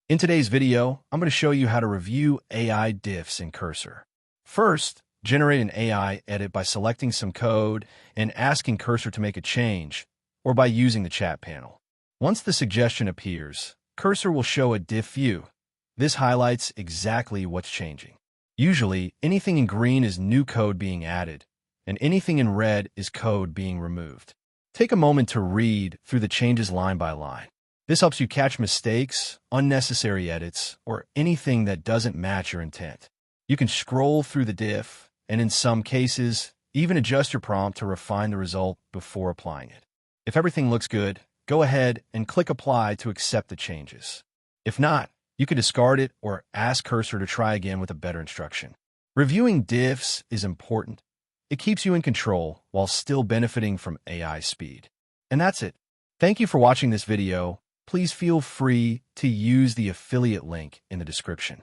In today's video, I'm going to show you how to review AI diffs in Cursor. First, generate an AI edit by selecting some code and asking Cursor to make a change, or by using the chat panel. Once the suggestion appears, Cursor will show a diff view. This highlights exactly what's changing. Usually, anything in green is new code being added, and anything in red is code being removed. Take a moment to read through the changes line by line. This helps you catch mistakes, unnecessary edits, or anything that doesn't match your intent. You can scroll through the diff, and in some cases, even adjust your prompt to refine the result before applying it. If everything looks good, go ahead and click Apply to accept the changes. If not, you can discard it or ask Cursor to try again with a better instruction. Reviewing diffs is important. It keeps you in control while still benefiting from AI speed. And that's it. Thank you for watching this video. Please feel free to use the affiliate link in the description.